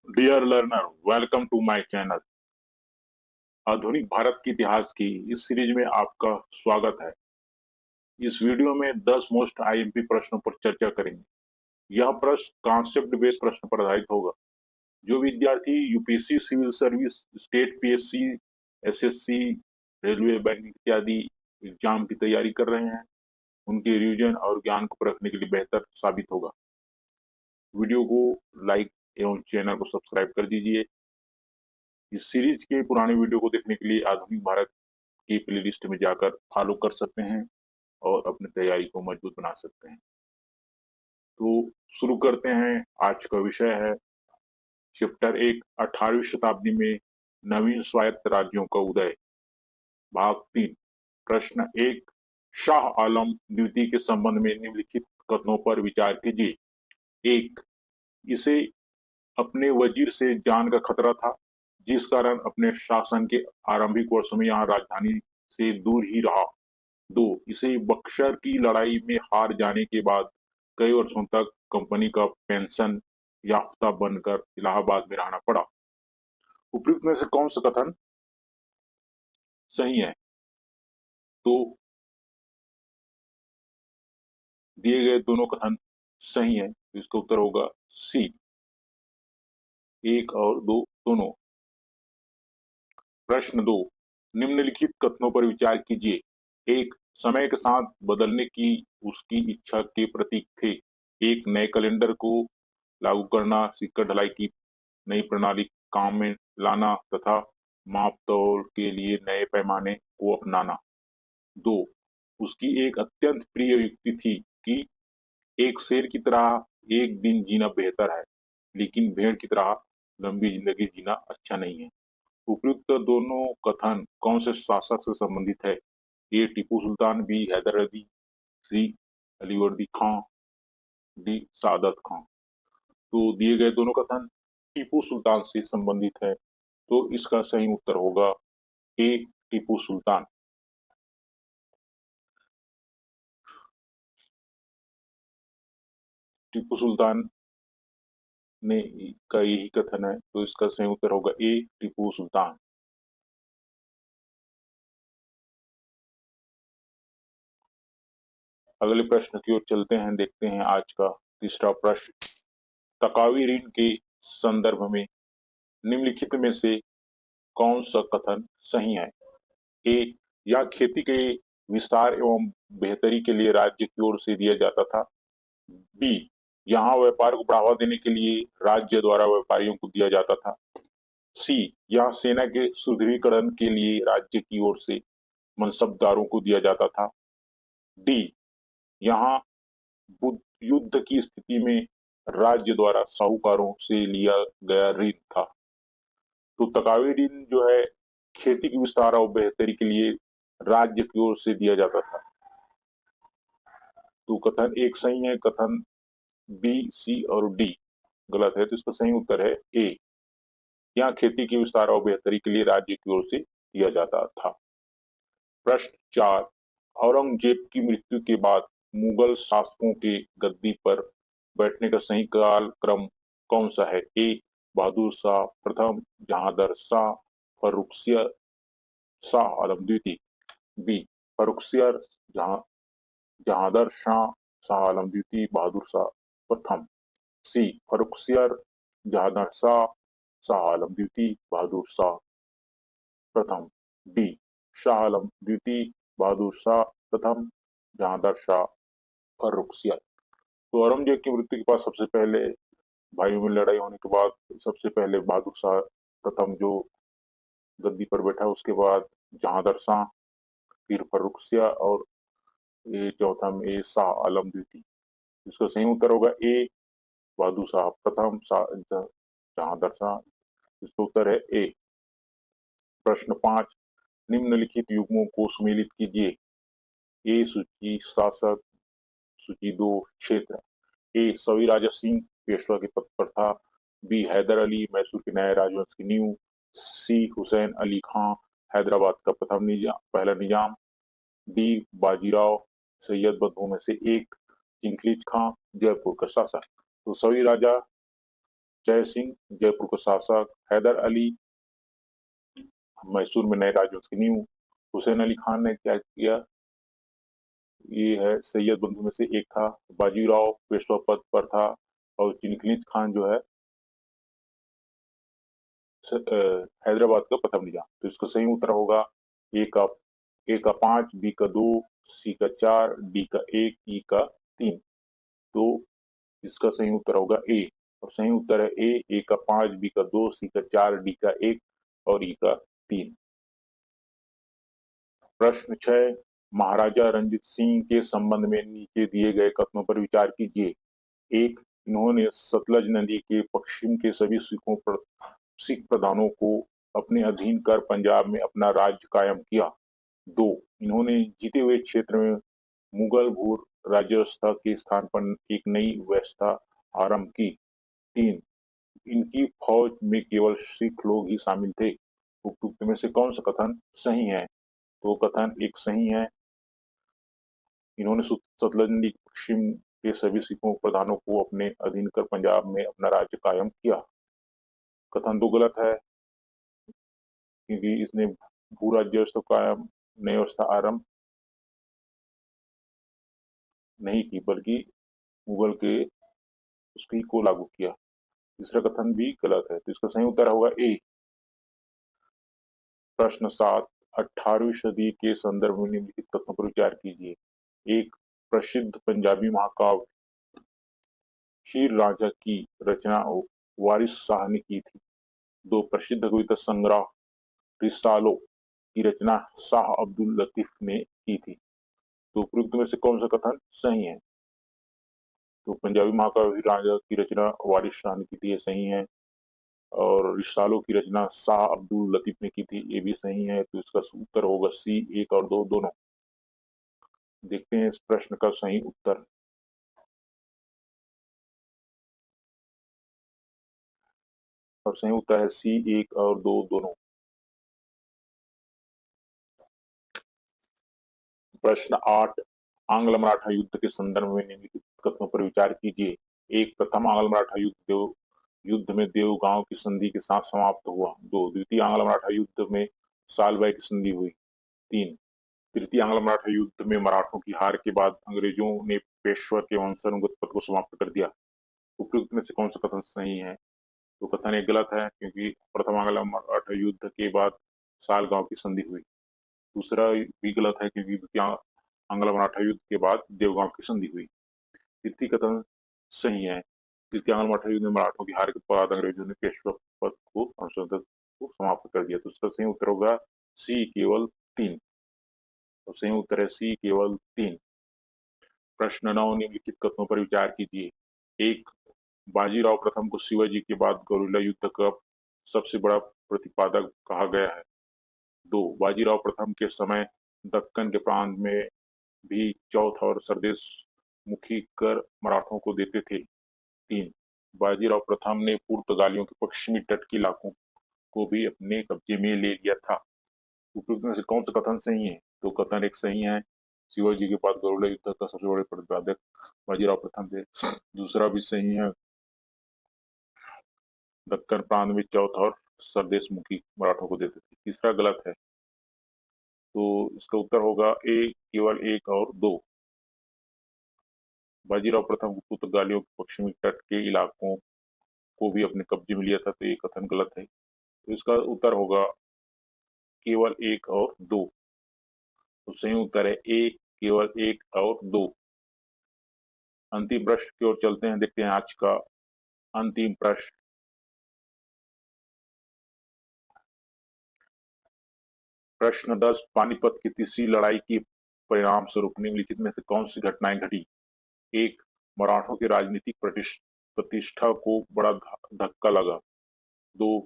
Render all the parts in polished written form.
Dear learner, welcome to my channel. आधुनिक भारत के इतिहास की इस सीरीज में आपका स्वागत है। इस वीडियो में 10 मोस्ट आईएमपी प्रश्नों पर चर्चा करेंगे। यह प्रश्न कॉन्सेप्ट बेस्ड प्रश्न पर आधारित होगा। जो विद्यार्थी UPSC, civil service, state PSC, SSC, railway, bank इत्यादि एग्जाम की तैयारी कर रहे हैं, उनके रिवीजन और ज्ञान को परखने के लिए बेहतर साबित होगा। वीडियो को लाइक एवं चैनल को सब्सक्राइब कर दीजिए। इस सीरीज के पुराने वीडियो को देखने के लिए आधुनिक भारत की प्लेलिस्ट में जाकर फॉलो कर सकते हैं और अपनी तैयारी को मजबूत बना सकते हैं। तो शुरू करते हैं। आज का विषय है चैप्टर 1, 18वीं शताब्दी में नवीन स्वायत्त राज्यों का उदय, भाग 3। प्रश्न 1, शाह आलम द्वितीय के संबंध में निम्नलिखित कथनों पर विचार कीजिए। 1, इसे अपने वजीर से जान का खतरा था, जिस कारण अपने शासन के आरंभिक वर्षों में यहाँ राजधानी से दूर ही रहा। 2, इसे बक्सर की लड़ाई में हार जाने के बाद कई वर्षों तक कंपनी का पेंशन याफ्ता बनकर इलाहाबाद में रहना पड़ा। उपयुक्त में से कौन सा कथन सही है? तो दिए गए दोनों कथन सही है, तो इसका उत्तर होगा सी, 1 और 2 दोनों। प्रश्न 2, निम्नलिखित कथनों पर विचार कीजिए। 1, समय के साथ बदलने की उसकी इच्छा के प्रतीक थे। 1, नए कैलेंडर को लागू करना, सिक्का ढलाई की नई प्रणाली काम में लाना तथा माप तौल के लिए नए पैमाने को अपनाना। 2, उसकी एक अत्यंत प्रिय युक्ति थी कि एक शेर की तरह एक दिन जीना बेहतर है, लेकिन भेड़ की तरह लंबी जिंदगी जीना अच्छा नहीं है। उपयुक्त दोनों कथन कौन से शासक से संबंधित है? ए, टीपू सुल्तान, बी, हैदर अली, सी, अलीवर्दी खां, डी, सादत खां। तो दिए गए दोनों कथन टीपू सुल्तान से संबंधित है, तो इसका सही उत्तर होगा ए, टीपू सुल्तान। टीपू सुल्तान ने का यही कथन है, तो इसका सही उत्तर होगा ए, टीपू सुल्तान। अगले प्रश्न की ओर चलते हैं। देखते हैं आज का तीसरा प्रश्न। तकावी ऋण के संदर्भ में निम्नलिखित में से कौन सा कथन सही है? ए, यह खेती के विस्तार एवं बेहतरी के लिए राज्य की ओर से दिया जाता था। बी, यहाँ व्यापार को बढ़ावा देने के लिए राज्य द्वारा व्यापारियों को दिया जाता था। सी, यहाँ सेना के सुदृढ़ीकरण के लिए राज्य की ओर से मनसबदारों को दिया जाता था। डी, यहाँ युद्ध की स्थिति में राज्य द्वारा साहूकारों से लिया गया ऋण था। तो तकावी ऋण जो है खेती की विस्तार और बेहतरी के लिए राज्य की ओर से दिया जाता था। तो कथन एक सही है, कथन बी, सी और डी गलत है, तो इसका सही उत्तर है ए, यहाँ खेती की विस्तार और बेहतरी के लिए राज्य की ओर से दिया जाता था। प्रश्न 4, औरंगजेब की मृत्यु के बाद मुगल शासकों के गद्दी पर बैठने का सही काल क्रम कौन सा है? ए, बहादुर शाह प्रथम, जहांदर शाह, फर्रुखसियर, शाह आलम द्वितीय। बी, फर्रुखसियर, जहां जहांदर शाह, शाह आलम द्वितीय, बहादुर शाह प्रथम। सी, फर्रुखसियर, जहांदर शाह, शाह आलम द्वितीय, बहादुर शाह प्रथम। डी, शाह आलम द्वितीय, बहादुर शाह प्रथम, जहांदर शाह, फर्रुखसियर। तो औरंगजेब की मृत्यु के बाद सबसे पहले भाइयों में लड़ाई होने के बाद सबसे पहले बहादुर शाह प्रथम जो गद्दी पर बैठा, उसके बाद जहांदर शाह, फिर फर्रुखसियर और ये चौथा में ए, शाह आलम द्वितीय। इसका सही उत्तर होगा ए, बहादुर शाह प्रथम, जहांदर शाह। इसका उत्तर है ए। प्रश्न 5, निम्नलिखित युग्मों को सुमेलित कीजिए। ए, सूची शासक, सूची 2 क्षेत्र। ए, सवी राजा सिंह पेशवा के पद पर था। बी, हैदर अली मैसूर के नए राजवंश की नींव। सी, हुसैन अली खां हैदराबाद का पहला निजाम। डी, बाजीराव सैयद बंधुओं में से एक, चिंगलीज खां जयपुर का शासक। तो सभी राजा जय सिंह जयपुर के शासक, हैदर अली मैसूर में नए राजवंश की नींव, हुसैन अली खान ने क्या किया, ये है सैयद बंधु में से एक था, बाजीराव पेशवा पद पर था, और चिनखलीज खान जो है हैदराबाद का प्रथम निजाम। तो इसका सही उत्तर होगा ए का 5, बी का 2, सी का 4, डी का 1, ई का 3। तो इसका सही उत्तर होगा ए, और सही उत्तर है ए का 5, बी का 2, सी का 4, डी का 1 और ई का 3। प्रश्न 6, महाराजा रंजीत सिंह के संबंध में नीचे दिए गए कथनों पर विचार कीजिए। एक, इन्होंने सतलज नदी के पश्चिम के सभी सिख प्रधानों को अपने अधीन कर पंजाब में अपना राज्य कायम किया। 2, इन्होंने जीते हुए क्षेत्र में मुगल भू राज्यवस्था के स्थान पर एक नई व्यवस्था आरंभ की। 3, इनकी फौज में केवल सिख लोग ही शामिल थे। उपयुक्त में से कौन सा कथन सही है? तो कथन एक सही है, इन्होंने सतलज नदी के पश्चिम के सभी सिखों प्रधानों को अपने अधीन कर पंजाब में अपना राज्य कायम किया। कथन 2 गलत है, क्योंकि इसने भू राज्यवस्था कायम नई व्यवस्था आरंभ नहीं की, बल्कि मुगल के उसकी को लागू किया। तीसरा कथन भी गलत है, तो इसका सही उत्तर होगा ए। प्रश्न 7, 18वीं सदी के संदर्भ में निम्नलिखित कथनों पर विचार कीजिए। एक, प्रसिद्ध पंजाबी महाकाव्य हीर रांझा की रचना वारिस शाह ने की थी। 2, प्रसिद्ध कविता संग्रह रिसालो की रचना शाह अब्दुल लतीफ ने की थी। तो उपयुक्त में से कौन सा कथन सही है? तो पंजाबी महाकाव्य हीर रांझा की रचना वारिस शाह ने की थी, ये सही है। और रिसालों की रचना शाह अब्दुल लतीफ ने की थी, ये भी सही है। तो इसका उत्तर होगा सी, 1 और 2 दोनों। देखते हैं इस प्रश्न का सही उत्तर। और सही उत्तर है सी, 1 और 2 दोनों। प्रश्न 8, आंग्ल मराठा युद्ध के संदर्भ में निम्नलिखित कथनों पर विचार कीजिए। एक, प्रथम आंग्ल मराठा युद्ध में देवगांव की संधि के साथ समाप्त हुआ। 2, द्वितीय आंग्ल मराठा युद्ध में सालबाई की संधि हुई। 3, तृतीय आंग्ल मराठा युद्ध में मराठों की हार के बाद अंग्रेजों ने पेशवा के वंशानुगत पद को समाप्त कर दिया। उपयुक्त में से कौन सा कथन सही है? तो कथन एक गलत है, क्योंकि प्रथम आंग्ल मराठा युद्ध के बाद सालगांव की संधि हुई। दूसरा भी गलत है, क्योंकि द्वितीय आंग्ल मराठा युद्ध के बाद देवगांव की संधि हुई। तृतीय कथन सही है, तृतीय आंग्ल मराठा युद्ध में मराठों की हार के बाद अंग्रेजों ने पेशवा पद को वंशानुगत को समाप्त कर दिया। तो इसका सही उत्तर होगा सी, केवल 3। तो सही उत्तर है सी, केवल 3। प्रश्न 9, निम्नलिखित कथनों पर विचार कीजिए। एक, बाजीराव प्रथम को शिवाजी के बाद गौरीला युद्ध का सबसे बड़ा प्रतिपादक कहा गया है। 2, बाजीराव प्रथम के समय दक्कन के प्रांत में भी चौथ और सरदेश मुखी कर मराठों को देते थे। 3, बाजीराव प्रथम ने पुर्तगालियों के पश्चिमी तट के इलाकों को भी अपने कब्जे में ले लिया था। उपयुक्त में से कौन सा कथन सही है? तो कथन एक सही है, शिवाजी के बाद गौरीला युद्ध का सबसे बड़े प्रतिपादक बाजीराव प्रथम थे। दूसरा भी सही है, दक्कन प्रांत में चौथ और सरदेश मुखी मराठों को देते थे। तीसरा गलत है, तो इसका उत्तर होगा ए, केवल 1 और 2। बाजीराव प्रथम को पुर्तगालियों के पश्चिमी तट के इलाकों को भी अपने कब्जे में लिया था, तो ये कथन गलत है। तो इसका उत्तर होगा केवल 1 और 2। तो सही उत्तर है ए, केवल 1 और 2। अंतिम प्रश्न की ओर चलते हैं, देखते हैं आज का अंतिम प्रश्न। प्रश्न 10, पानीपत की तीसरी लड़ाई के परिणाम स्वरूप निम्नलिखित में से कौन सी घटनाएं घटी? 1, मराठों की राजनीतिक प्रतिष्ठा को बड़ा धक्का लगा। 2,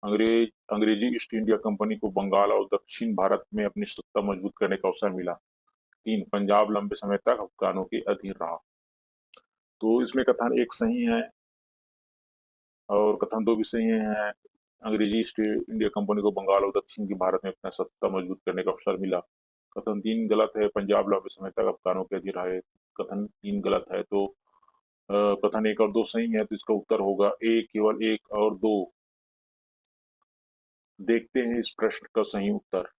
अंग्रेजी ईस्ट इंडिया कंपनी को बंगाल और दक्षिण भारत में अपनी सत्ता मजबूत करने का अवसर मिला। 3, पंजाब लंबे समय तक अफगानों के अधीन रहा। तो इसमें कथन एक सही है और कथन 2 भी सही है। अंग्रेजी ईस्ट इंडिया कंपनी को बंगाल और दक्षिण के भारत में अपना सत्ता मजबूत करने का अवसर मिला। कथन 3 गलत है, पंजाब लंबे समय तक अफगानों के अधीन रहे। कथन 3 गलत है। तो कथन 1 और 2 सही है, तो इसका उत्तर होगा ए, केवल 1 और 2। देखते हैं इस प्रश्न का सही उत्तर।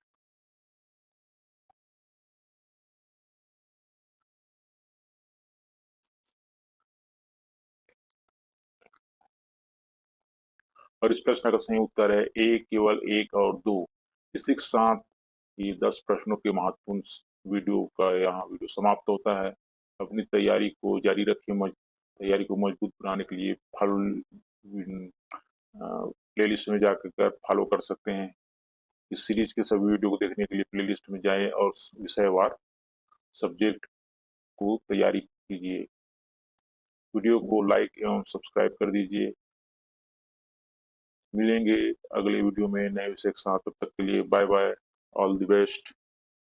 और इस प्रश्न का सही उत्तर है ए, केवल 1 और 2। इसी के साथ ये 10 प्रश्नों के महत्वपूर्ण वीडियो का यहाँ वीडियो समाप्त होता है। अपनी तैयारी को जारी रखें। तैयारी को मजबूत बनाने के लिए प्लेलिस्ट में जाकर फॉलो कर सकते हैं। इस सीरीज के सभी वीडियो को देखने के लिए प्लेलिस्ट में जाएं और विषयवार सब्जेक्ट को तैयारी कीजिए। वीडियो को लाइक एवं सब्सक्राइब कर दीजिए। मिलेंगे अगले वीडियो में नए विषय के साथ। तब तक के लिए bye bye, all the best.